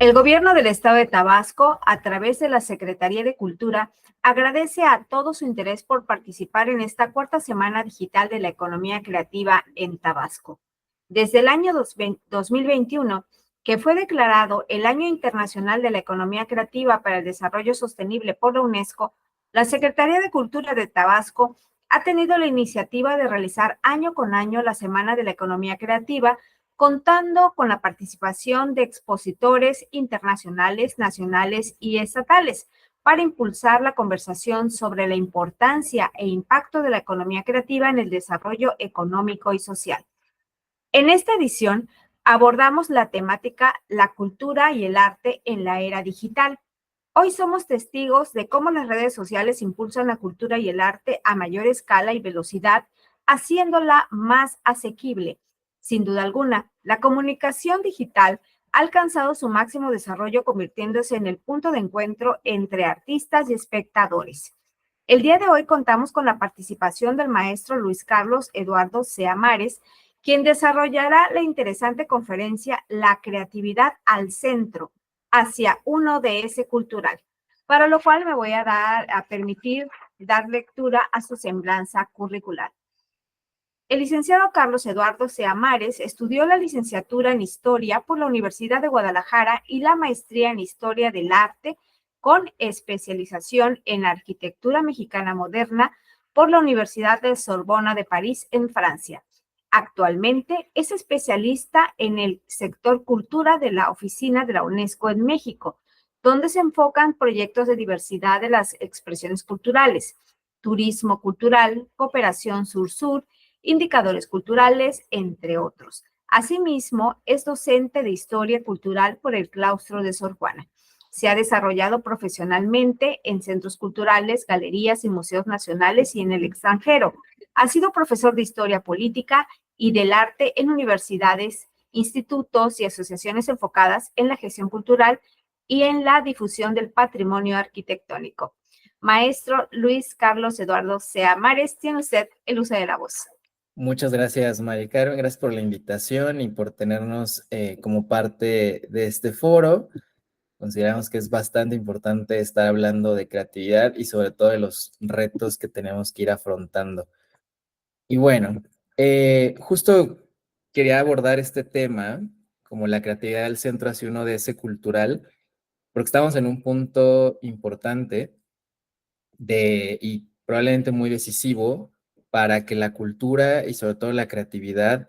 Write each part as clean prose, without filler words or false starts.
El gobierno del estado de Tabasco, a través de la Secretaría de Cultura, agradece a todos su interés por participar en esta cuarta semana digital de la economía creativa en Tabasco. Desde el año 2021, que fue declarado el Año Internacional de la Economía Creativa para el Desarrollo Sostenible por la UNESCO, la Secretaría de Cultura de Tabasco ha tenido la iniciativa de realizar año con año la Semana de la Economía Creativa, contando con la participación de expositores internacionales, nacionales y estatales para impulsar la conversación sobre la importancia e impacto de la economía creativa en el desarrollo económico y social. En esta edición abordamos la temática La cultura y el arte en la era digital. Hoy somos testigos de cómo las redes sociales impulsan la cultura y el arte a mayor escala y velocidad, haciéndola más asequible. Sin duda alguna, la comunicación digital ha alcanzado su máximo desarrollo, convirtiéndose en el punto de encuentro entre artistas y espectadores. El día de hoy contamos con la participación del maestro Luis Carlos Eduardo Seamares, quien desarrollará la interesante conferencia La creatividad al centro, hacia un ODS cultural, para lo cual me voy a permitir dar lectura a su semblanza curricular. El licenciado Carlos Eduardo Seamares estudió la licenciatura en Historia por la Universidad de Guadalajara y la maestría en Historia del Arte con especialización en Arquitectura Mexicana Moderna por la Universidad de Sorbona de París, en Francia. Actualmente es especialista en el sector cultura de la Oficina de la UNESCO en México, donde se enfocan proyectos de diversidad de las expresiones culturales, turismo cultural, cooperación sur-sur, indicadores culturales, entre otros. Asimismo, es docente de Historia Cultural por el Claustro de Sor Juana. Se ha desarrollado profesionalmente en centros culturales, galerías y museos nacionales y en el extranjero. Ha sido profesor de Historia Política y del Arte en universidades, institutos y asociaciones enfocadas en la gestión cultural y en la difusión del patrimonio arquitectónico. Maestro Luis Carlos Eduardo Seamares, tiene usted el uso de la voz. Muchas gracias, Mari Carmen. Gracias por la invitación y por tenernos como parte de este foro. Consideramos que es bastante importante estar hablando de creatividad y sobre todo de los retos que tenemos que ir afrontando. Y bueno, justo quería abordar este tema, como la creatividad del centro hacia uno de ese cultural, porque estamos en un punto importante y probablemente muy decisivo para que la cultura y sobre todo la creatividad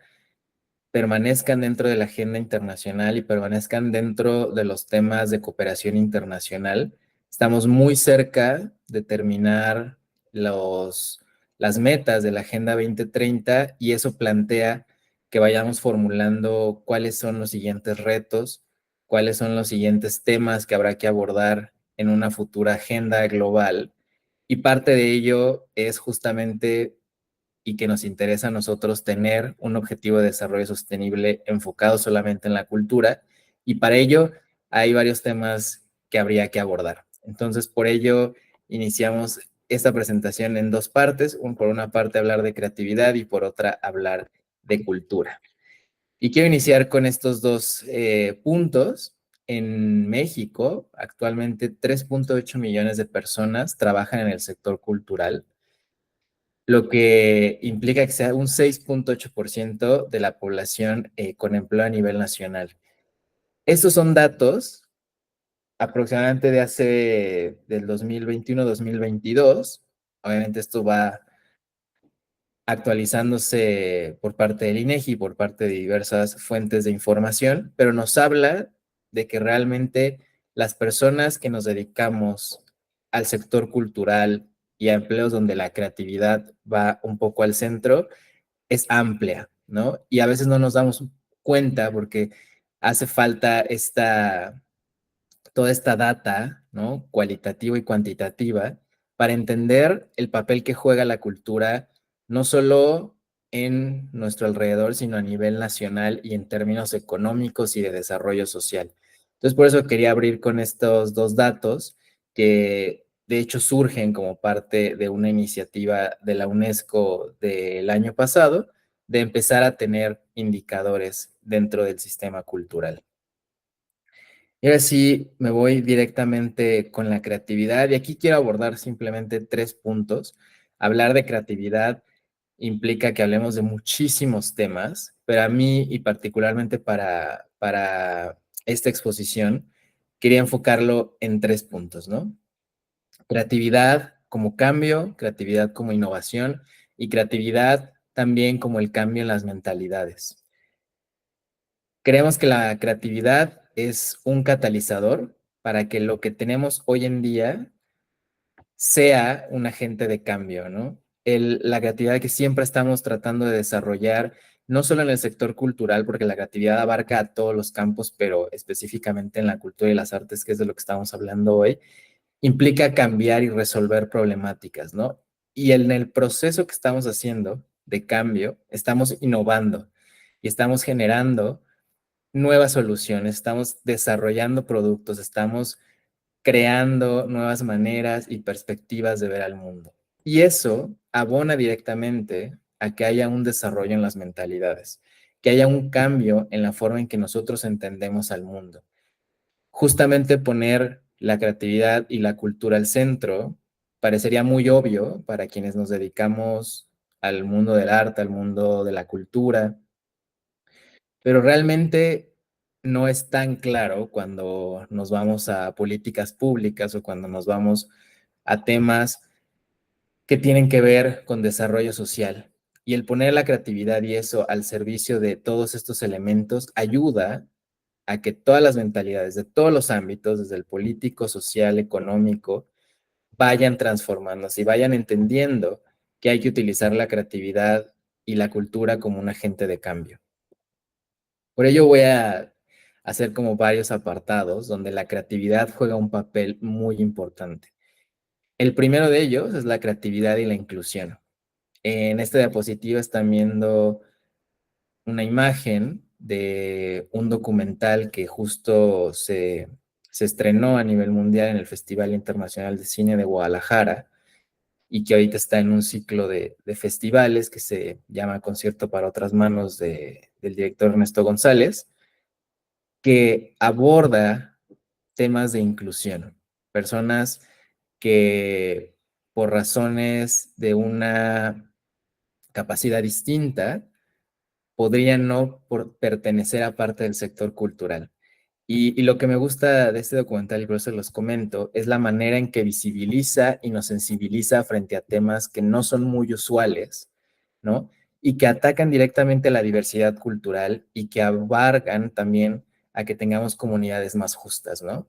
permanezcan dentro de la agenda internacional y permanezcan dentro de los temas de cooperación internacional. Estamos muy cerca de terminar las metas de la Agenda 2030 y eso plantea que vayamos formulando cuáles son los siguientes retos, cuáles son los siguientes temas que habrá que abordar en una futura agenda global. Y parte de ello es justamente y que nos interesa a nosotros tener un objetivo de desarrollo sostenible enfocado solamente en la cultura. Y para ello hay varios temas que habría que abordar. Entonces, por ello, iniciamos esta presentación en dos partes. Por una parte, hablar de creatividad y por otra, hablar de cultura. Y quiero iniciar con estos dos puntos. En México, actualmente 3.8 millones de personas trabajan en el sector cultural, lo que implica que sea un 6.8% de la población con empleo a nivel nacional. Estos son datos aproximadamente del 2021-2022. Obviamente esto va actualizándose por parte del INEGI y por parte de diversas fuentes de información, pero nos habla de que realmente las personas que nos dedicamos al sector cultural y a empleos donde la creatividad va un poco al centro, es amplia, ¿no? Y a veces no nos damos cuenta porque hace falta toda esta data, ¿no? Cualitativa y cuantitativa para entender el papel que juega la cultura, no solo en nuestro alrededor, sino a nivel nacional y en términos económicos y de desarrollo social. Entonces, por eso quería abrir con estos dos datos que de hecho surgen como parte de una iniciativa de la UNESCO del año pasado, de empezar a tener indicadores dentro del sistema cultural. Y ahora sí me voy directamente con la creatividad y aquí quiero abordar simplemente 3 puntos. Hablar de creatividad implica que hablemos de muchísimos temas, pero a mí y particularmente para esta exposición, quería enfocarlo en 3 puntos, ¿no? Creatividad como cambio, creatividad como innovación y creatividad también como el cambio en las mentalidades. Creemos que la creatividad es un catalizador para que lo que tenemos hoy en día sea un agente de cambio, ¿no? La creatividad que siempre estamos tratando de desarrollar, no solo en el sector cultural, porque la creatividad abarca a todos los campos, pero específicamente en la cultura y las artes, que es de lo que estamos hablando hoy, implica cambiar y resolver problemáticas, ¿no? Y en el proceso que estamos haciendo de cambio, estamos innovando y estamos generando nuevas soluciones, estamos desarrollando productos, estamos creando nuevas maneras y perspectivas de ver al mundo. Y eso abona directamente a que haya un desarrollo en las mentalidades, que haya un cambio en la forma en que nosotros entendemos al mundo. Justamente poner la creatividad y la cultura al centro parecería muy obvio para quienes nos dedicamos al mundo del arte, al mundo de la cultura, pero realmente no es tan claro cuando nos vamos a políticas públicas o cuando nos vamos a temas que tienen que ver con desarrollo social. Y el poner la creatividad y eso al servicio de todos estos elementos ayuda a que todas las mentalidades de todos los ámbitos, desde el político, social, económico, vayan transformándose y vayan entendiendo que hay que utilizar la creatividad y la cultura como un agente de cambio. Por ello voy a hacer como varios apartados donde la creatividad juega un papel muy importante. El primero de ellos es la creatividad y la inclusión. En esta diapositiva están viendo una imagen de un documental que justo se estrenó a nivel mundial en el Festival Internacional de Cine de Guadalajara y que ahorita está en un ciclo de festivales que se llama Concierto para otras manos del director Ernesto González, que aborda temas de inclusión, personas que por razones de una capacidad distinta podrían no pertenecer a parte del sector cultural. Y lo que me gusta de este documental, y por eso los comento, es la manera en que visibiliza y nos sensibiliza frente a temas que no son muy usuales, ¿no? Y que atacan directamente la diversidad cultural y que abarcan también a que tengamos comunidades más justas, ¿no?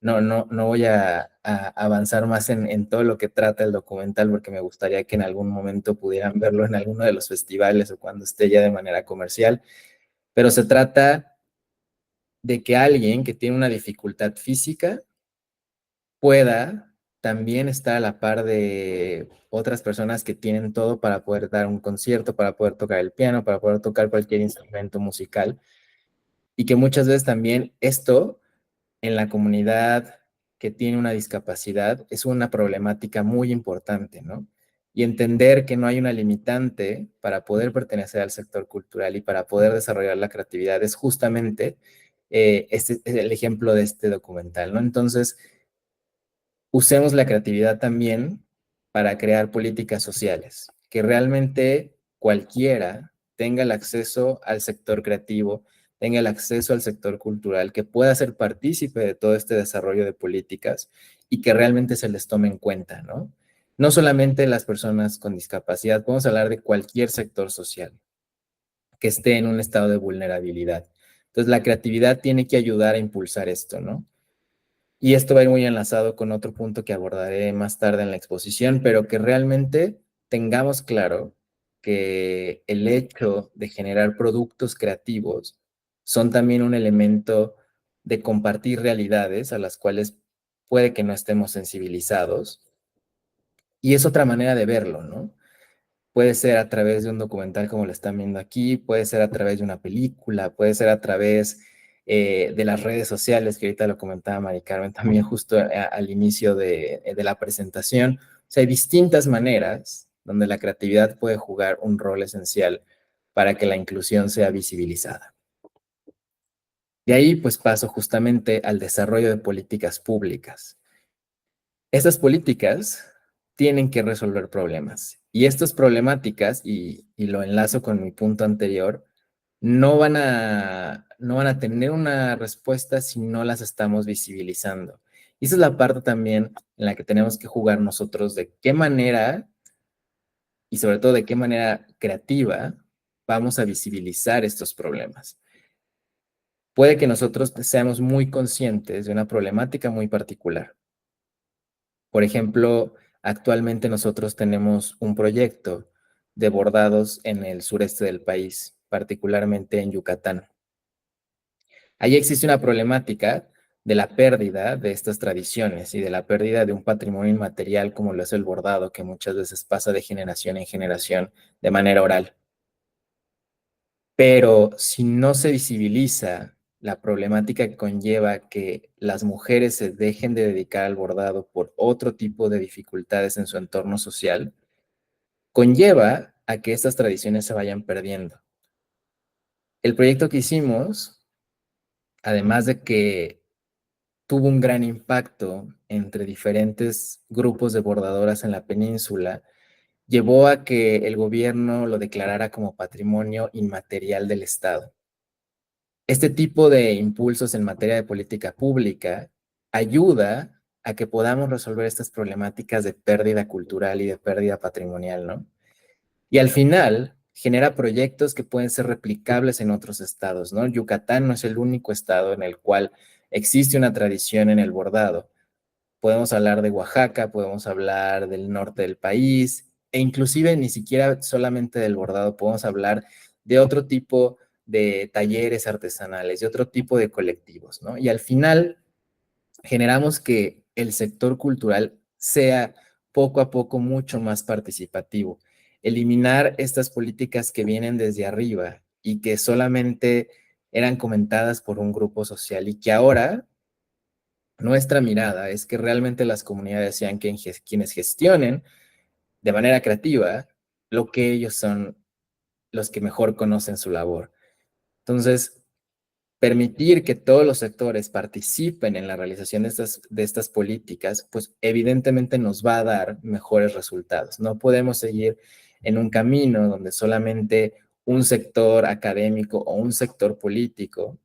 No voy a avanzar más en todo lo que trata el documental porque me gustaría que en algún momento pudieran verlo en alguno de los festivales o cuando esté ya de manera comercial, pero se trata de que alguien que tiene una dificultad física pueda también estar a la par de otras personas que tienen todo para poder dar un concierto, para poder tocar el piano, para poder tocar cualquier instrumento musical y que muchas veces también esto en la comunidad que tiene una discapacidad es una problemática muy importante, ¿no? Y entender que no hay una limitante para poder pertenecer al sector cultural y para poder desarrollar la creatividad es justamente este es el ejemplo de este documental, ¿no? Entonces, usemos la creatividad también para crear políticas sociales, que realmente cualquiera tenga el acceso al sector creativo, tenga el acceso al sector cultural, que pueda ser partícipe de todo este desarrollo de políticas y que realmente se les tome en cuenta, ¿no? No solamente las personas con discapacidad, podemos hablar de cualquier sector social que esté en un estado de vulnerabilidad. Entonces, la creatividad tiene que ayudar a impulsar esto, ¿no? Y esto va a ir muy enlazado con otro punto que abordaré más tarde en la exposición, pero que realmente tengamos claro que el hecho de generar productos creativos son también un elemento de compartir realidades a las cuales puede que no estemos sensibilizados. Y es otra manera de verlo, ¿no? Puede ser a través de un documental como lo están viendo aquí, puede ser a través de una película, puede ser a través de las redes sociales, que ahorita lo comentaba Mari Carmen también justo al inicio de la presentación. O sea, hay distintas maneras donde la creatividad puede jugar un rol esencial para que la inclusión sea visibilizada. De ahí pues paso justamente al desarrollo de políticas públicas. Estas políticas tienen que resolver problemas y estas problemáticas, y lo enlazo con mi punto anterior, no van a tener una respuesta si no las estamos visibilizando. Y esa es la parte también en la que tenemos que jugar nosotros de qué manera y sobre todo de qué manera creativa vamos a visibilizar estos problemas. Puede que nosotros seamos muy conscientes de una problemática muy particular. Por ejemplo, actualmente nosotros tenemos un proyecto de bordados en el sureste del país, particularmente en Yucatán. Ahí existe una problemática de la pérdida de estas tradiciones y de la pérdida de un patrimonio inmaterial como lo es el bordado, que muchas veces pasa de generación en generación de manera oral. Pero si no se visibiliza la problemática que conlleva que las mujeres se dejen de dedicar al bordado por otro tipo de dificultades en su entorno social, conlleva a que estas tradiciones se vayan perdiendo. El proyecto que hicimos, además de que tuvo un gran impacto entre diferentes grupos de bordadoras en la península, llevó a que el gobierno lo declarara como patrimonio inmaterial del Estado. Este tipo de impulsos en materia de política pública ayuda a que podamos resolver estas problemáticas de pérdida cultural y de pérdida patrimonial, ¿no? Y al final genera proyectos que pueden ser replicables en otros estados, ¿no? Yucatán no es el único estado en el cual existe una tradición en el bordado. Podemos hablar de Oaxaca, podemos hablar del norte del país, e inclusive ni siquiera solamente del bordado, podemos hablar de otro tipo de talleres artesanales, de otro tipo de colectivos, ¿no? Y al final generamos que el sector cultural sea poco a poco mucho más participativo. Eliminar estas políticas que vienen desde arriba y que solamente eran comentadas por un grupo social y que ahora nuestra mirada es que realmente las comunidades sean quienes gestionen de manera creativa lo que ellos son los que mejor conocen su labor. Entonces, permitir que todos los sectores participen en la realización de estas políticas, pues evidentemente nos va a dar mejores resultados. No podemos seguir en un camino donde solamente un sector académico o un sector político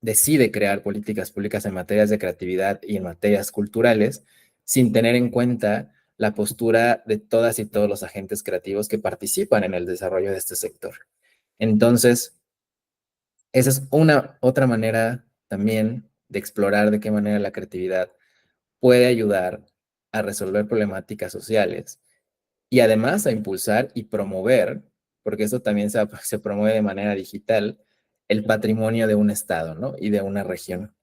decide crear políticas públicas en materias de creatividad y en materias culturales sin tener en cuenta la postura de todas y todos los agentes creativos que participan en el desarrollo de este sector. Entonces, esa es una otra manera también de explorar de qué manera la creatividad puede ayudar a resolver problemáticas sociales y además a impulsar y promover, porque eso también se promueve de manera digital, el patrimonio de un estado, ¿no? Y de una región.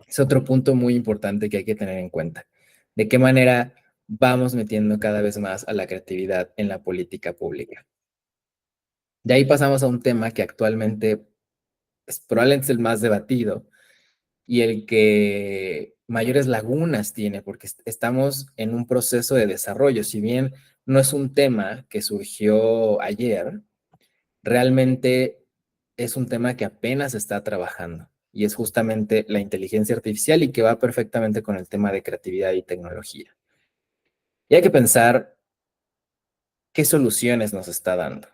Es otro punto muy importante que hay que tener en cuenta. ¿De qué manera vamos metiendo cada vez más a la creatividad en la política pública? De ahí pasamos a un tema que actualmente es probablemente el más debatido y el que mayores lagunas tiene, porque estamos en un proceso de desarrollo. Si bien no es un tema que surgió ayer, realmente es un tema que apenas se está trabajando y es justamente la inteligencia artificial y que va perfectamente con el tema de creatividad y tecnología. Y hay que pensar qué soluciones nos está dando,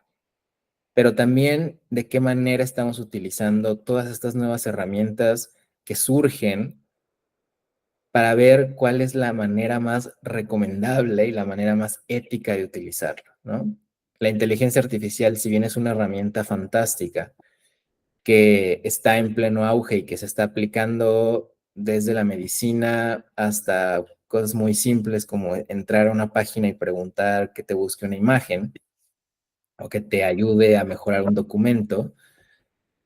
pero también de qué manera estamos utilizando todas estas nuevas herramientas que surgen para ver cuál es la manera más recomendable y la manera más ética de utilizarlo, ¿no? La inteligencia artificial, si bien es una herramienta fantástica, que está en pleno auge y que se está aplicando desde la medicina hasta cosas muy simples como entrar a una página y preguntar que te busque una imagen o que te ayude a mejorar un documento,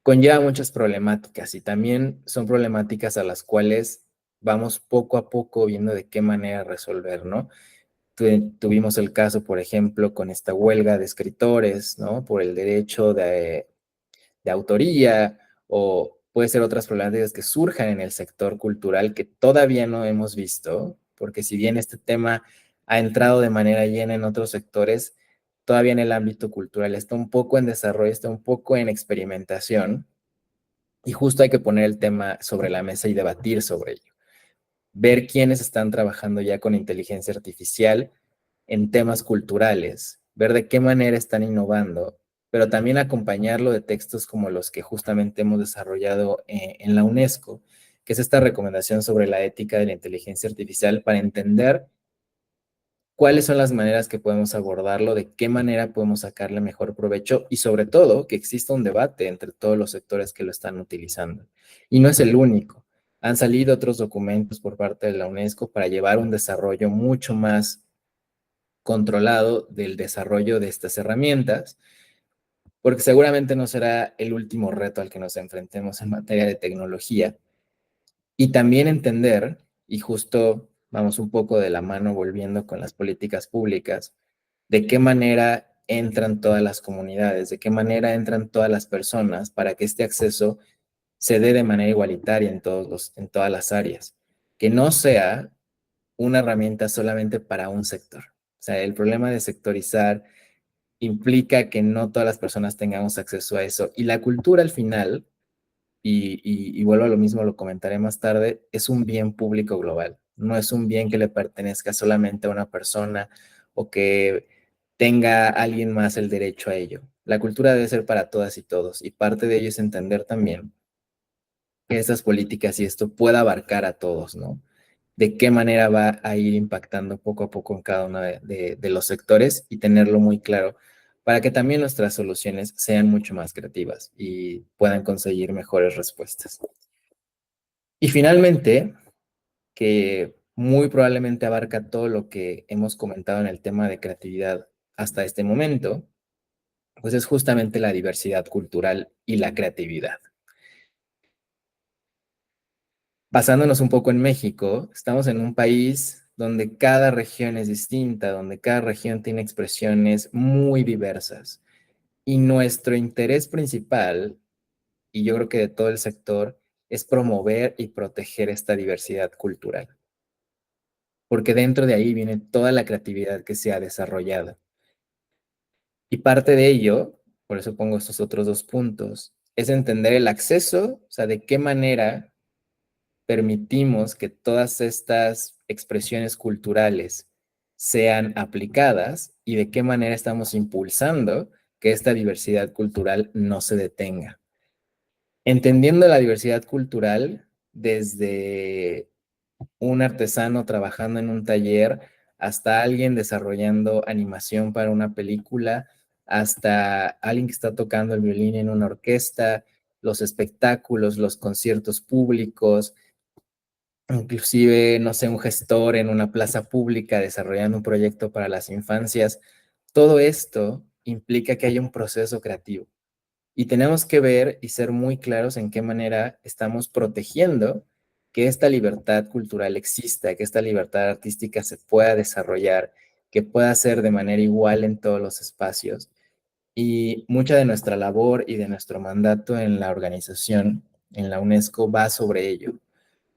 conlleva muchas problemáticas y también son problemáticas a las cuales vamos poco a poco viendo de qué manera resolver, ¿no? Tuvimos el caso, por ejemplo, con esta huelga de escritores, ¿no? Por el derecho de autoría o puede ser otras problemáticas que surjan en el sector cultural que todavía no hemos visto, porque si bien este tema ha entrado de manera llena en otros sectores, todavía en el ámbito cultural está un poco en desarrollo, está un poco en experimentación Y justo hay que poner el tema sobre la mesa y debatir sobre ello. Ver quiénes están trabajando ya con inteligencia artificial en temas culturales, ver de qué manera están innovando, pero también acompañarlo de textos como los que justamente hemos desarrollado en la UNESCO, que es esta recomendación sobre la ética de la inteligencia artificial para entender cuáles son las maneras que podemos abordarlo, de qué manera podemos sacarle mejor provecho y sobre todo que exista un debate entre todos los sectores que lo están utilizando. Y no es el único. Han salido otros documentos por parte de la UNESCO para llevar un desarrollo mucho más controlado del desarrollo de estas herramientas, porque seguramente no será el último reto al que nos enfrentemos en materia de tecnología. Y también entender, y justo vamos un poco de la mano volviendo con las políticas públicas, de qué manera entran todas las comunidades, de qué manera entran todas las personas para que este acceso se dé de manera igualitaria en todas las áreas, que no sea una herramienta solamente para un sector. O sea, el problema de sectorizar implica que no todas las personas tengamos acceso a eso. Y la cultura al final, y vuelvo a lo mismo, lo comentaré más tarde, es un bien público global. No es un bien que le pertenezca solamente a una persona o que tenga alguien más el derecho a ello. La cultura debe ser para todas y todos, y parte de ello es entender también que estas políticas y esto pueda abarcar a todos, ¿no? De qué manera va a ir impactando poco a poco en cada uno de los sectores y tenerlo muy claro para que también nuestras soluciones sean mucho más creativas y puedan conseguir mejores respuestas. Y finalmente, que muy probablemente abarca todo lo que hemos comentado en el tema de creatividad hasta este momento, pues es justamente la diversidad cultural y la creatividad. Basándonos un poco en México, estamos en un país donde cada región es distinta, donde cada región tiene expresiones muy diversas. Y nuestro interés principal, y yo creo que de todo el sector, es promover y proteger esta diversidad cultural. Porque dentro de ahí viene toda la creatividad que se ha desarrollado. Y parte de ello, por eso pongo estos otros dos puntos, es entender el acceso, o sea, de qué manera permitimos que todas estas expresiones culturales sean aplicadas y de qué manera estamos impulsando que esta diversidad cultural no se detenga. Entendiendo la diversidad cultural desde un artesano trabajando en un taller hasta alguien desarrollando animación para una película, hasta alguien que está tocando el violín en una orquesta, los espectáculos, los conciertos públicos, inclusive, no sé, un gestor en una plaza pública desarrollando un proyecto para las infancias. Todo esto implica que haya un proceso creativo y tenemos que ver y ser muy claros en qué manera estamos protegiendo que esta libertad cultural exista, que esta libertad artística se pueda desarrollar, que pueda ser de manera igual en todos los espacios. Y mucha de nuestra labor y de nuestro mandato en la organización, en la UNESCO, va sobre ello: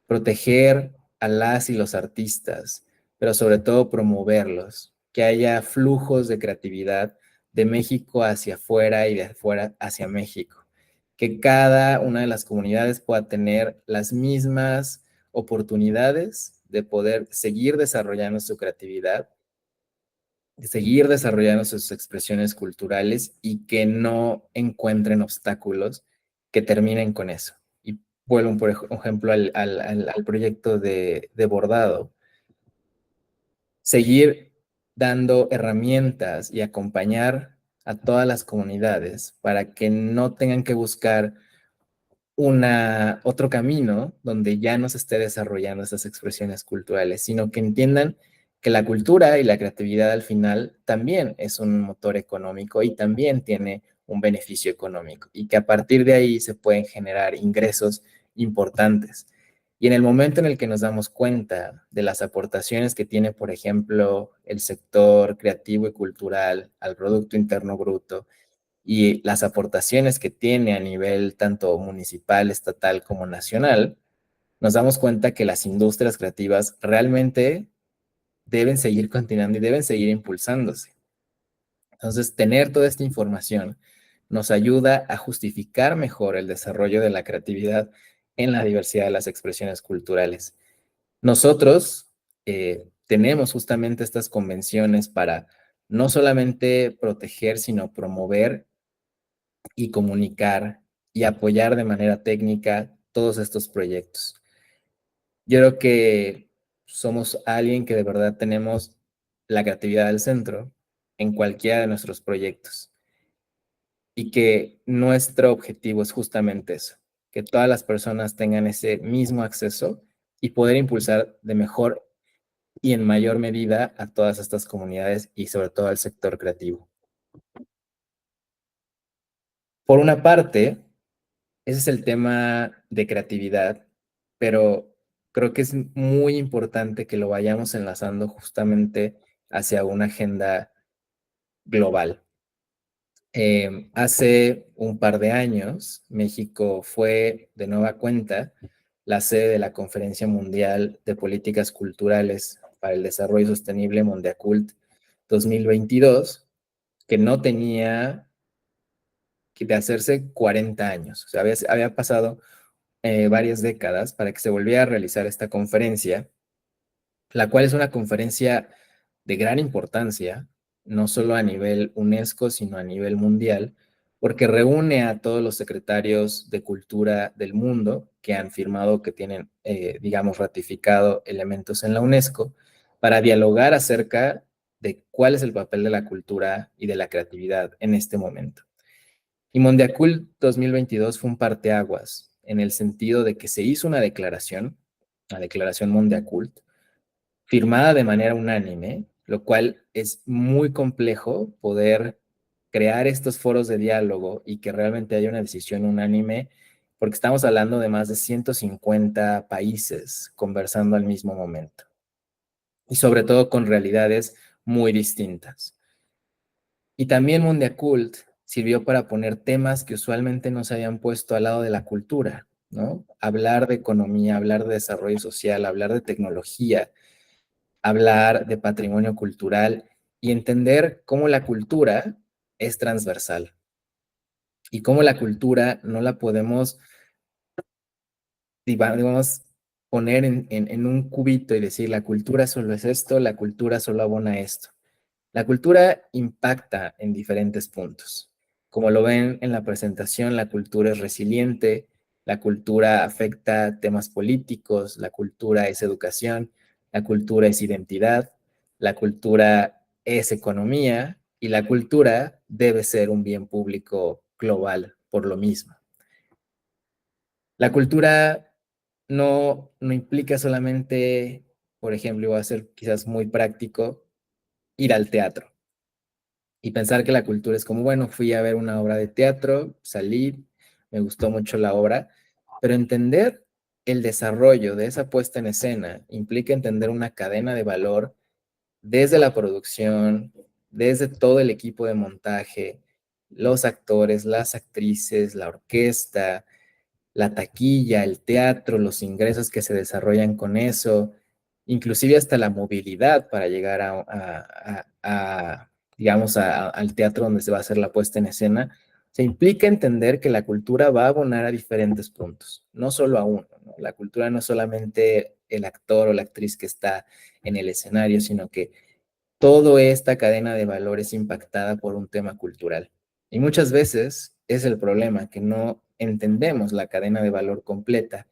proteger a las y los artistas, pero sobre todo promoverlos, que haya flujos de creatividad de México hacia afuera y de afuera hacia México, que cada una de las comunidades pueda tener las mismas oportunidades de poder seguir desarrollando su creatividad, de seguir desarrollando sus expresiones culturales y que no encuentren obstáculos que terminen con eso. Y vuelvo, por ejemplo, al proyecto de bordado. Seguir dando herramientas y acompañar a todas las comunidades para que no tengan que buscar otro camino donde ya no se esté desarrollando esas expresiones culturales, sino que entiendan que la cultura y la creatividad al final también es un motor económico y también tiene un beneficio económico y que a partir de ahí se pueden generar ingresos importantes. Y en el momento en el que nos damos cuenta de las aportaciones que tiene, por ejemplo, el sector creativo y cultural al Producto Interno Bruto, y las aportaciones que tiene a nivel tanto municipal, estatal como nacional, nos damos cuenta que las industrias creativas realmente deben seguir continuando y deben seguir impulsándose. Entonces, tener toda esta información nos ayuda a justificar mejor el desarrollo de la creatividad en la diversidad de las expresiones culturales. Nosotros tenemos justamente estas convenciones para no solamente proteger, sino promover y comunicar y apoyar de manera técnica todos estos proyectos. Yo creo que somos alguien que de verdad tenemos la creatividad al centro en cualquiera de nuestros proyectos y que nuestro objetivo es justamente eso, que todas las personas tengan ese mismo acceso y poder impulsar de mejor y en mayor medida a todas estas comunidades y sobre todo al sector creativo. Por una parte, ese es el tema de creatividad, pero creo que es muy importante que lo vayamos enlazando justamente hacia una agenda global. Hace un par de años, México fue de nueva cuenta la sede de la Conferencia Mundial de Políticas Culturales para el Desarrollo Sostenible Mondiacult 2022, que no tenía que de hacerse 40 años. O sea, había pasado varias décadas para que se volviera a realizar esta conferencia, la cual es una conferencia de gran importancia, no solo a nivel UNESCO, sino a nivel mundial, porque reúne a todos los secretarios de cultura del mundo que han firmado, que tienen, digamos, ratificado elementos en la UNESCO, para dialogar acerca de cuál es el papel de la cultura y de la creatividad en este momento. Y Mondiacult 2022 fue un parteaguas en el sentido de que se hizo una declaración, la declaración Mondiacult, firmada de manera unánime, lo cual es muy complejo poder crear estos foros de diálogo y que realmente haya una decisión unánime, porque estamos hablando de más de 150 países conversando al mismo momento y sobre todo con realidades muy distintas. Y también Mondiacult sirvió para poner temas que usualmente no se habían puesto al lado de la cultura, ¿no? Hablar de economía, hablar de desarrollo social, hablar de tecnología, hablar de patrimonio cultural y entender cómo la cultura es transversal y cómo la cultura no la podemos, digamos, poner en un cubito y decir la cultura solo es esto, la cultura solo abona esto. La cultura impacta en diferentes puntos. Como lo ven en la presentación, la cultura es resiliente, la cultura afecta temas políticos, la cultura es educación, la cultura es identidad, la cultura es economía y la cultura debe ser un bien público global por lo mismo. La cultura no implica solamente, por ejemplo, voy a ser quizás muy práctico, ir al teatro y pensar que la cultura es como, bueno, fui a ver una obra de teatro, salí, me gustó mucho la obra, pero entender el desarrollo de esa puesta en escena implica entender una cadena de valor desde la producción, desde todo el equipo de montaje, los actores, las actrices, la orquesta, la taquilla, el teatro, los ingresos que se desarrollan con eso, inclusive hasta la movilidad para llegar digamos, al teatro donde se va a hacer la puesta en escena, se implica entender que la cultura va a abonar a diferentes puntos, no solo a uno, ¿no? La cultura no es solamente el actor o la actriz que está en el escenario, sino que toda esta cadena de valor es impactada por un tema cultural. Y muchas veces es el problema, que no entendemos la cadena de valor completa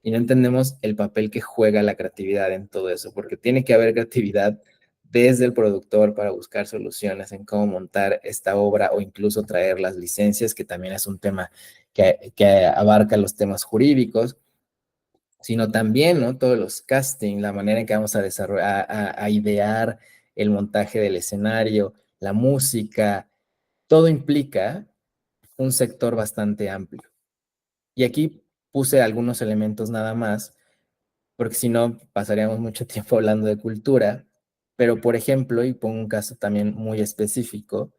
y no entendemos el papel que juega la creatividad en todo eso, porque tiene que haber creatividad desde el productor para buscar soluciones en cómo montar esta obra o incluso traer las licencias, que también es un tema que abarca los temas jurídicos, sino también, ¿no? Todos los castings, la manera en que vamos a desarrollar, a idear el montaje del escenario, la música, todo implica un sector bastante amplio. Y aquí puse algunos elementos nada más, porque si no pasaríamos mucho tiempo hablando de cultura, pero por ejemplo, y pongo un caso también muy específico,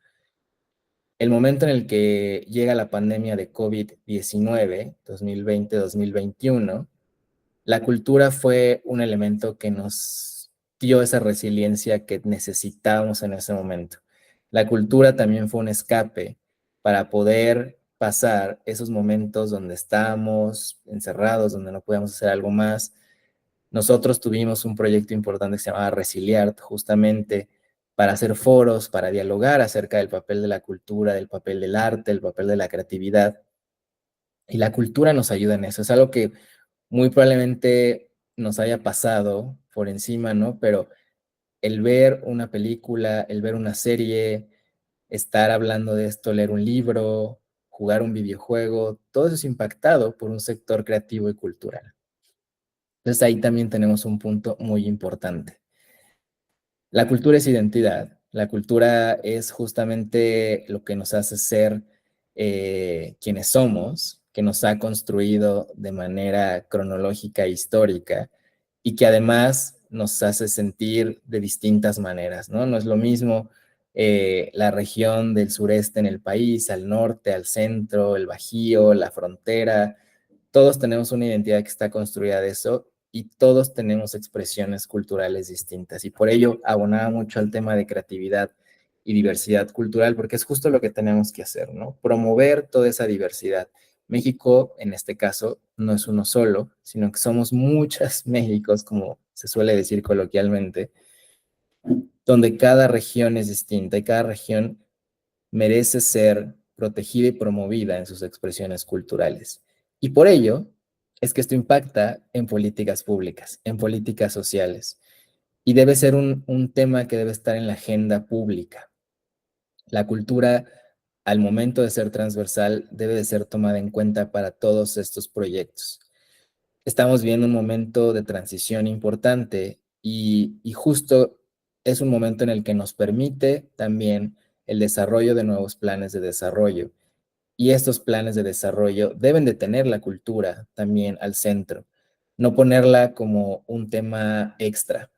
el momento en el que llega la pandemia de COVID-19, 2020-2021, la cultura fue un elemento que nos dio esa resiliencia que necesitábamos en ese momento. La cultura también fue un escape para poder pasar esos momentos donde estábamos encerrados, donde no podíamos hacer algo más. Nosotros tuvimos un proyecto importante que se llamaba Resiliart, justamente para hacer foros, para dialogar acerca del papel de la cultura, del papel del arte, el papel de la creatividad. Y la cultura nos ayuda en eso. Es algo que muy probablemente nos haya pasado por encima, ¿no? Pero el ver una película, el ver una serie, estar hablando de esto, leer un libro, jugar un videojuego, todo eso es impactado por un sector creativo y cultural. Entonces ahí también tenemos un punto muy importante. La cultura es identidad. La cultura es justamente lo que nos hace ser quienes somos, que nos ha construido de manera cronológica e histórica y que además nos hace sentir de distintas maneras, ¿no? No es lo mismo la región del sureste en el país, al norte, al centro, el Bajío, la frontera. Todos tenemos una identidad que está construida de eso y todos tenemos expresiones culturales distintas. Y por ello abonaba mucho al tema de creatividad y diversidad cultural, porque es justo lo que tenemos que hacer, ¿no? Promover toda esa diversidad. México, en este caso, no es uno solo, sino que somos muchas Méxicos, como se suele decir coloquialmente, donde cada región es distinta y cada región merece ser protegida y promovida en sus expresiones culturales. Y por ello es que esto impacta en políticas públicas, en políticas sociales, y debe ser un tema que debe estar en la agenda pública. La cultura, al momento de ser transversal, debe de ser tomada en cuenta para todos estos proyectos. Estamos viendo un momento de transición importante y justo es un momento en el que nos permite también el desarrollo de nuevos planes de desarrollo. Y estos planes de desarrollo deben de tener la cultura también al centro, no ponerla como un tema extra.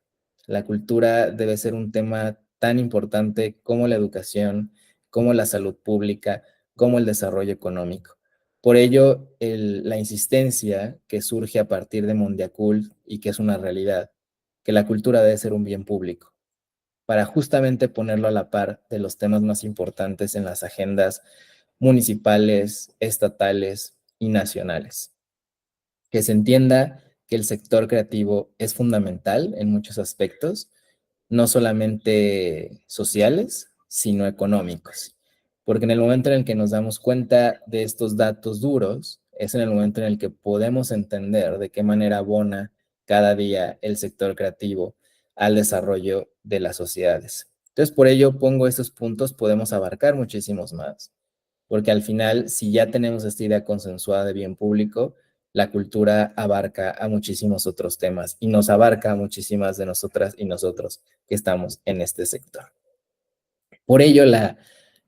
La cultura debe ser un tema tan importante como la educación, como la salud pública, como el desarrollo económico. Por ello, la insistencia que surge a partir de Mondiacult y que es una realidad, que la cultura debe ser un bien público, para justamente ponerlo a la par de los temas más importantes en las agendas municipales, estatales y nacionales. Que se entienda que el sector creativo es fundamental en muchos aspectos, no solamente sociales, sino económicos. Porque en el momento en el que nos damos cuenta de estos datos duros, es en el momento en el que podemos entender de qué manera abona cada día el sector creativo al desarrollo de las sociedades. Entonces, por ello pongo estos puntos, podemos abarcar muchísimos más, porque al final, si ya tenemos esta idea consensuada de bien público, la cultura abarca a muchísimos otros temas y nos abarca a muchísimas de nosotras y nosotros que estamos en este sector. Por ello,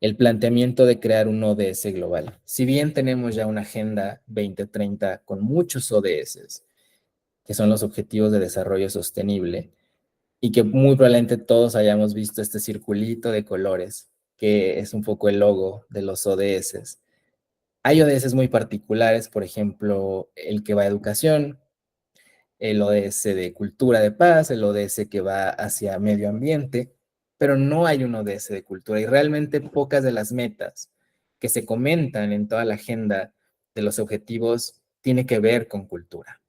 el planteamiento de crear un ODS global. Si bien tenemos ya una Agenda 2030 con muchos ODS, que son los Objetivos de Desarrollo Sostenible, y que muy probablemente todos hayamos visto este circulito de colores, que es un poco el logo de los ODS. Hay ODS muy particulares, por ejemplo, el que va a educación, el ODS de cultura de paz, el ODS que va hacia medio ambiente, pero no hay un ODS de cultura y realmente pocas de las metas que se comentan en toda la agenda de los objetivos tiene que ver con cultura.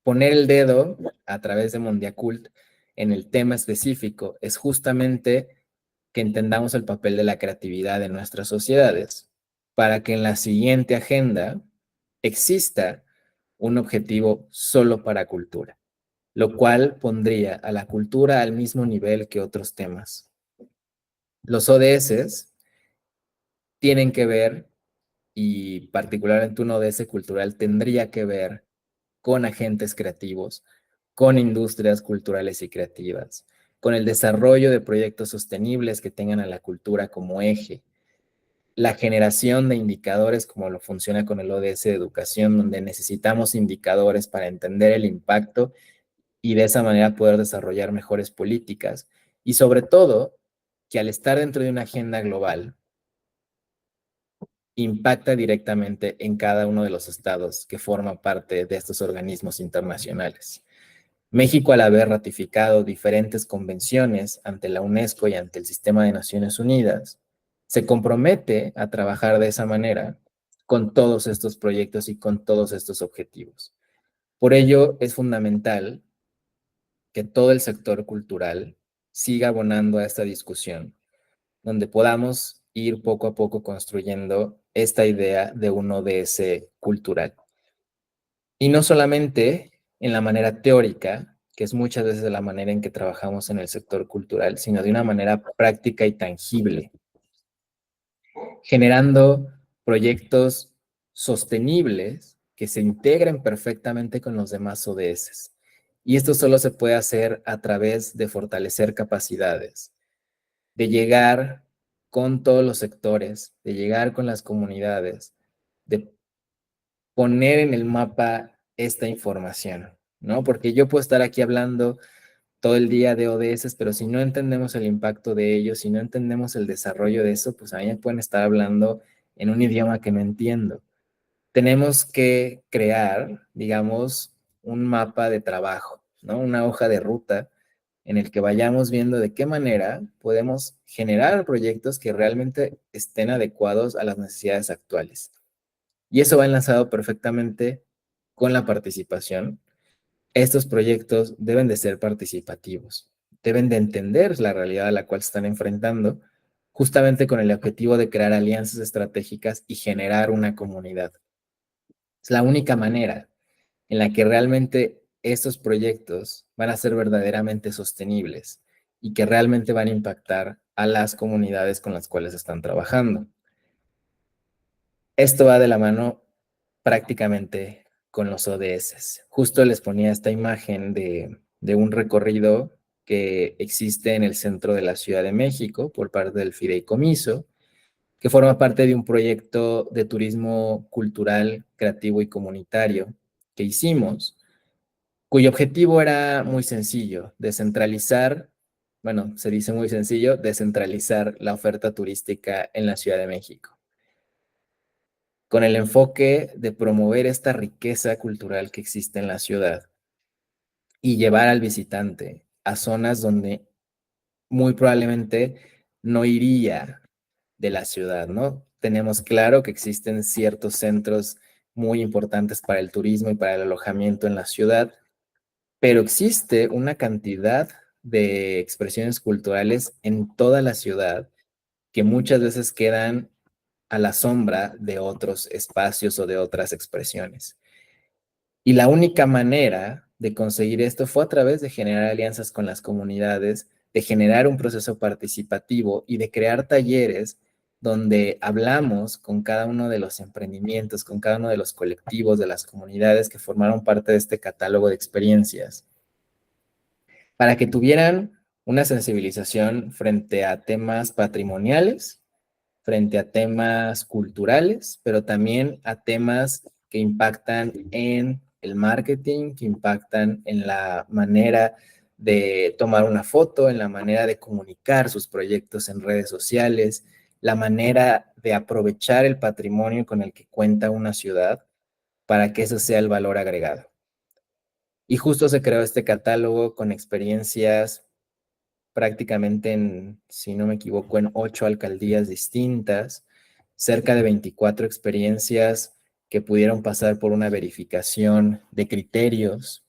Poner el dedo a través de Mondiacult en el tema específico es justamente que entendamos el papel de la creatividad en nuestras sociedades para que en la siguiente agenda exista un objetivo solo para cultura, lo cual pondría a la cultura al mismo nivel que otros temas. Los ODS tienen que ver, y particularmente un ODS cultural tendría que ver con agentes creativos, con industrias culturales y creativas, con el desarrollo de proyectos sostenibles que tengan a la cultura como eje, la generación de indicadores como lo funciona con el ODS de educación, donde necesitamos indicadores para entender el impacto y de esa manera poder desarrollar mejores políticas. Y sobre todo, que al estar dentro de una agenda global, impacta directamente en cada uno de los estados que forman parte de estos organismos internacionales. México, al haber ratificado diferentes convenciones ante la UNESCO y ante el Sistema de Naciones Unidas, se compromete a trabajar de esa manera con todos estos proyectos y con todos estos objetivos. Por ello, es fundamental que todo el sector cultural siga abonando a esta discusión, donde podamos ir poco a poco construyendo esta idea de un ODS cultural. Y no solamente en la manera teórica, que es muchas veces la manera en que trabajamos en el sector cultural, sino de una manera práctica y tangible, generando proyectos sostenibles que se integren perfectamente con los demás ODS. Y esto solo se puede hacer a través de fortalecer capacidades, de llegar con todos los sectores, de llegar con las comunidades, de poner en el mapa esta información, ¿no? Porque yo puedo estar aquí hablando todo el día de ODS, pero si no entendemos el impacto de ellos, si no entendemos el desarrollo de eso, pues a mí me pueden estar hablando en un idioma que no entiendo. Tenemos que crear, digamos, un mapa de trabajo, ¿no? Una hoja de ruta en el que vayamos viendo de qué manera podemos generar proyectos que realmente estén adecuados a las necesidades actuales. Y eso va enlazado perfectamente con la participación. Estos proyectos deben de ser participativos, deben de entender la realidad a la cual se están enfrentando, justamente con el objetivo de crear alianzas estratégicas y generar una comunidad. Es la única manera en la que realmente estos proyectos van a ser verdaderamente sostenibles y que realmente van a impactar a las comunidades con las cuales están trabajando. Esto va de la mano prácticamente con los ODS. Justo les ponía esta imagen de un recorrido que existe en el centro de la Ciudad de México por parte del Fideicomiso, que forma parte de un proyecto de turismo cultural, creativo y comunitario que hicimos, cuyo objetivo era muy sencillo, descentralizar, bueno, se dice muy sencillo, descentralizar la oferta turística en la Ciudad de México, con el enfoque de promover esta riqueza cultural que existe en la ciudad y llevar al visitante a zonas donde muy probablemente no iría de la ciudad, ¿no? Tenemos claro que existen ciertos centros muy importantes para el turismo y para el alojamiento en la ciudad, pero existe una cantidad de expresiones culturales en toda la ciudad que muchas veces quedan a la sombra de otros espacios o de otras expresiones. Y la única manera de conseguir esto fue a través de generar alianzas con las comunidades, de generar un proceso participativo y de crear talleres donde hablamos con cada uno de los emprendimientos, con cada uno de los colectivos, de las comunidades que formaron parte de este catálogo de experiencias, para que tuvieran una sensibilización frente a temas patrimoniales, frente a temas culturales, pero también a temas que impactan en el marketing, que impactan en la manera de tomar una foto, en la manera de comunicar sus proyectos en redes sociales, la manera de aprovechar el patrimonio con el que cuenta una ciudad para que eso sea el valor agregado. Y justo se creó este catálogo con experiencias prácticamente en, si no me equivoco, en 8 alcaldías distintas, cerca de 24 experiencias que pudieron pasar por una verificación de criterios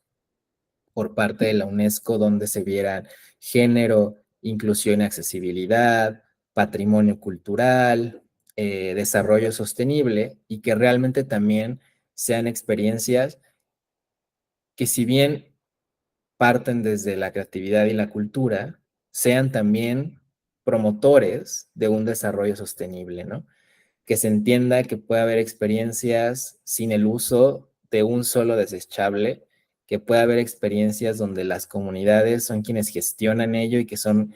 por parte de la UNESCO, donde se vieran género, inclusión y accesibilidad, patrimonio cultural, desarrollo sostenible, y que realmente también sean experiencias que, si bien parten desde la creatividad y la cultura, sean también promotores de un desarrollo sostenible, ¿no? Que se entienda que puede haber experiencias sin el uso de un solo desechable, que puede haber experiencias donde las comunidades son quienes gestionan ello y que son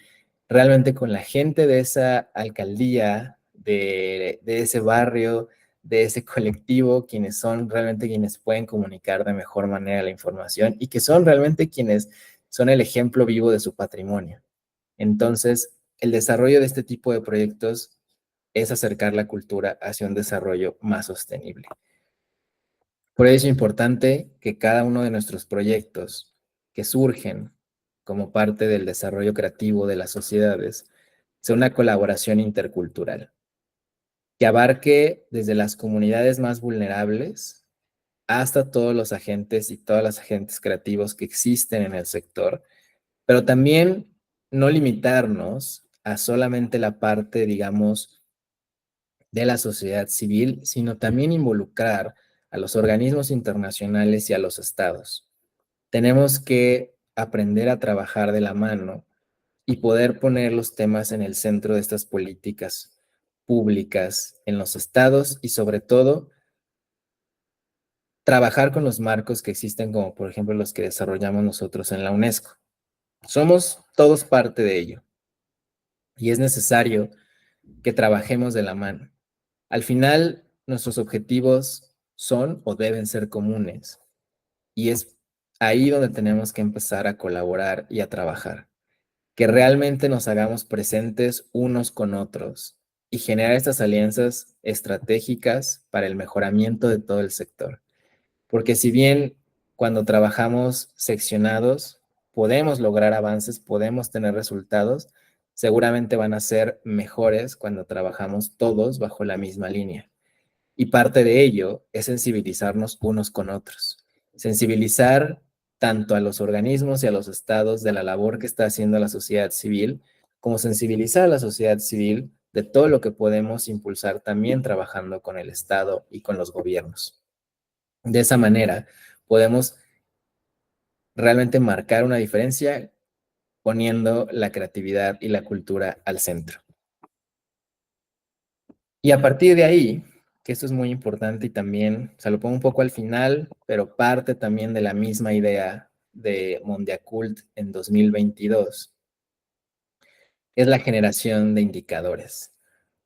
realmente con la gente de esa alcaldía, de ese barrio, de ese colectivo, quienes son realmente quienes pueden comunicar de mejor manera la información y que son realmente quienes son el ejemplo vivo de su patrimonio. Entonces, el desarrollo de este tipo de proyectos es acercar la cultura hacia un desarrollo más sostenible. Por eso es importante que cada uno de nuestros proyectos que surgen como parte del desarrollo creativo de las sociedades sea una colaboración intercultural. que abarque desde las comunidades más vulnerables hasta todos los agentes y todas las agentes creativos que existen en el sector, pero también no limitarnos a solamente la parte, digamos, de la sociedad civil, sino también involucrar a los organismos internacionales y a los estados. Tenemos que aprender a trabajar de la mano y poder poner los temas en el centro de estas políticas públicas en los estados y sobre todo trabajar con los marcos que existen como por ejemplo los que desarrollamos nosotros en la UNESCO. Somos todos parte de ello y es necesario que trabajemos de la mano. Al final, nuestros objetivos son o deben ser comunes y es ahí donde tenemos que empezar a colaborar y a trabajar. Que realmente nos hagamos presentes unos con otros y generar estas alianzas estratégicas para el mejoramiento de todo el sector. Porque si bien cuando trabajamos seccionados podemos lograr avances, podemos tener resultados, seguramente van a ser mejores cuando trabajamos todos bajo la misma línea. Y parte de ello es sensibilizarnos unos con otros. Sensibilizar tanto a los organismos y a los estados de la labor que está haciendo la sociedad civil, como sensibilizar a la sociedad civil de todo lo que podemos impulsar también trabajando con el Estado y con los gobiernos. De esa manera, podemos realmente marcar una diferencia poniendo la creatividad y la cultura al centro. Y a partir de ahí, que esto es muy importante y también, o sea, lo pongo un poco al final, pero parte también de la misma idea de Mondiacult en 2022, es la generación de indicadores.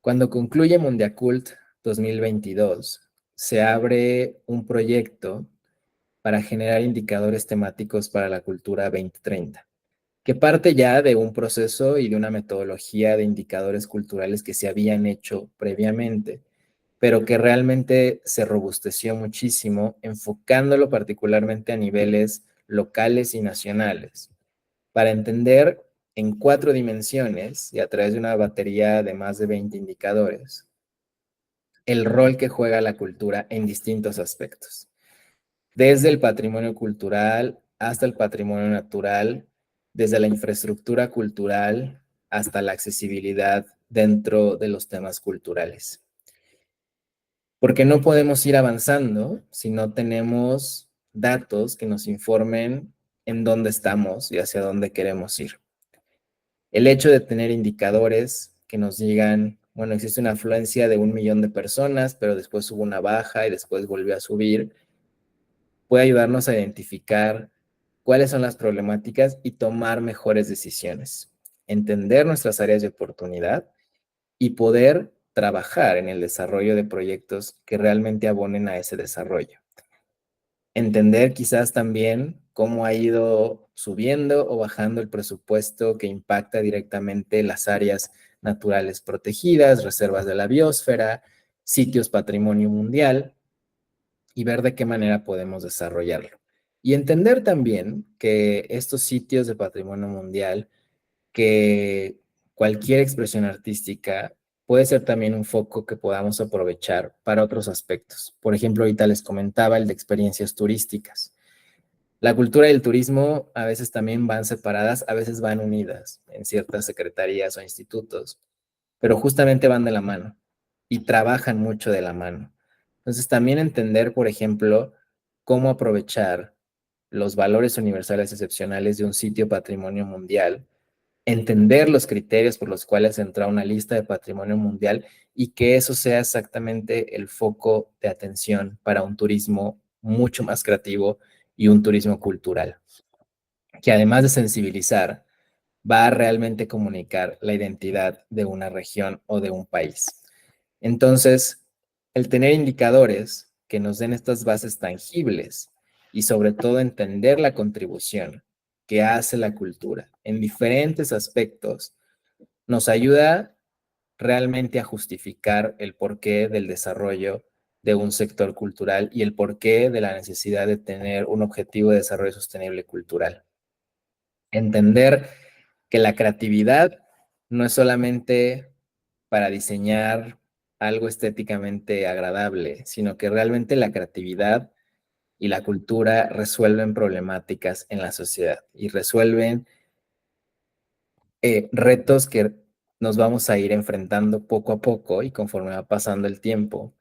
Cuando concluye Mondiacult 2022, se abre un proyecto para generar indicadores temáticos para la cultura 2030, que parte ya de un proceso y de una metodología de indicadores culturales que se habían hecho previamente, pero que realmente se robusteció muchísimo, enfocándolo particularmente a niveles locales y nacionales, para entender en 4 dimensiones y a través de una batería de más de 20 indicadores, el rol que juega la cultura en distintos aspectos, desde el patrimonio cultural hasta el patrimonio natural, desde la infraestructura cultural hasta la accesibilidad dentro de los temas culturales. Porque no podemos ir avanzando si no tenemos datos que nos informen en dónde estamos y hacia dónde queremos ir. El hecho de tener indicadores que nos digan, bueno, existe una afluencia de 1 millón de personas, pero después hubo una baja y después volvió a subir, puede ayudarnos a identificar cuáles son las problemáticas y tomar mejores decisiones, entender nuestras áreas de oportunidad y poder trabajar en el desarrollo de proyectos que realmente abonen a ese desarrollo. Entender quizás también cómo ha ido subiendo o bajando el presupuesto que impacta directamente las áreas naturales protegidas, reservas de la biosfera, sitios patrimonio mundial, y ver de qué manera podemos desarrollarlo. Y entender también que estos sitios de patrimonio mundial, que cualquier expresión artística puede ser también un foco que podamos aprovechar para otros aspectos. Por ejemplo, ahorita les comentaba el de experiencias turísticas. La cultura y el turismo a veces también van separadas, a veces van unidas en ciertas secretarías o institutos, pero justamente van de la mano y trabajan mucho de la mano. Entonces, también entender, por ejemplo, cómo aprovechar los valores universales excepcionales de un sitio patrimonio mundial, entender los criterios por los cuales entra a una lista de patrimonio mundial y que eso sea exactamente el foco de atención para un turismo mucho más creativo y un turismo cultural, que además de sensibilizar, va a realmente comunicar la identidad de una región o de un país. Entonces, el tener indicadores que nos den estas bases tangibles y sobre todo entender la contribución que hace la cultura en diferentes aspectos, nos ayuda realmente a justificar el porqué del desarrollo de un sector cultural y el porqué de la necesidad de tener un objetivo de desarrollo sostenible cultural. Entender que la creatividad no es solamente para diseñar algo estéticamente agradable, sino que realmente la creatividad y la cultura resuelven problemáticas en la sociedad y resuelven retos que nos vamos a ir enfrentando poco a poco y conforme va pasando el tiempo.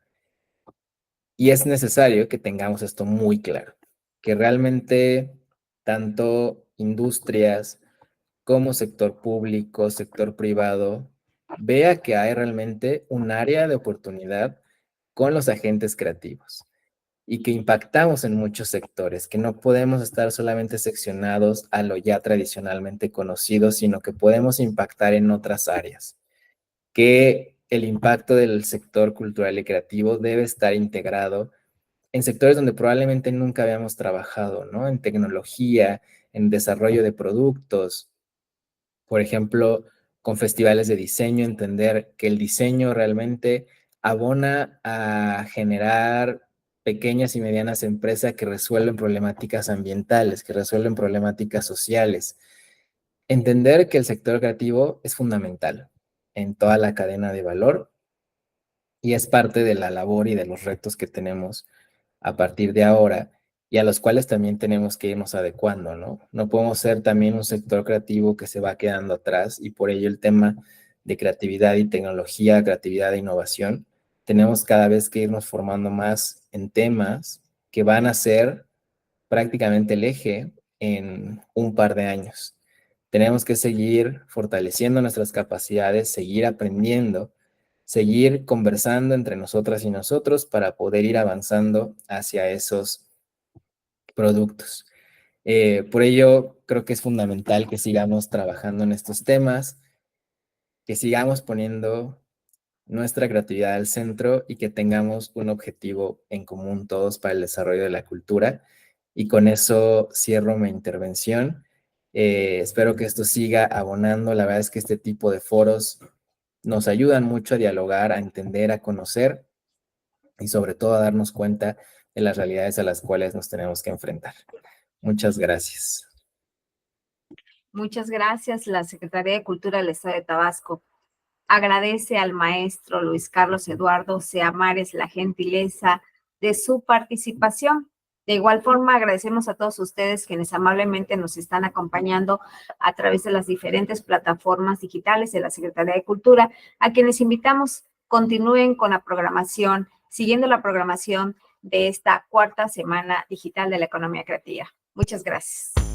Y es necesario que tengamos esto muy claro, que realmente tanto industrias como sector público, sector privado, vea que hay realmente un área de oportunidad con los agentes creativos y que impactamos en muchos sectores, que no podemos estar solamente seccionados a lo ya tradicionalmente conocido, sino que podemos impactar en otras áreas, que el impacto del sector cultural y creativo debe estar integrado en sectores donde probablemente nunca habíamos trabajado, ¿no? En tecnología, en desarrollo de productos, por ejemplo, con festivales de diseño, entender que el diseño realmente abona a generar pequeñas y medianas empresas que resuelven problemáticas ambientales, que resuelven problemáticas sociales. Entender que el sector creativo es fundamental en toda la cadena de valor y es parte de la labor y de los retos que tenemos a partir de ahora y a los cuales también tenemos que irnos adecuando, ¿no? No podemos ser también un sector creativo que se va quedando atrás y por ello el tema de creatividad y tecnología, creatividad e innovación, tenemos cada vez que irnos formando más en temas que van a ser prácticamente el eje en un par de años. Tenemos que seguir fortaleciendo nuestras capacidades, seguir aprendiendo, seguir conversando entre nosotras y nosotros para poder ir avanzando hacia esos productos. Por ello, creo que es fundamental que sigamos trabajando en estos temas, que sigamos poniendo nuestra creatividad al centro y que tengamos un objetivo en común todos para el desarrollo de la cultura. Y con eso cierro mi intervención. Espero que esto siga abonando. La verdad es que este tipo de foros nos ayudan mucho a dialogar, a entender, a conocer y sobre todo a darnos cuenta de las realidades a las cuales nos tenemos que enfrentar. Muchas gracias. Muchas gracias, la Secretaría de Cultura del Estado de Tabasco. Agradece al maestro Luis Carlos Eduardo Seamares la gentileza de su participación. De igual forma, agradecemos a todos ustedes quienes amablemente nos están acompañando a través de las diferentes plataformas digitales de la Secretaría de Cultura, a quienes invitamos continúen con la programación, siguiendo la programación de esta cuarta semana digital de la economía creativa. Muchas gracias.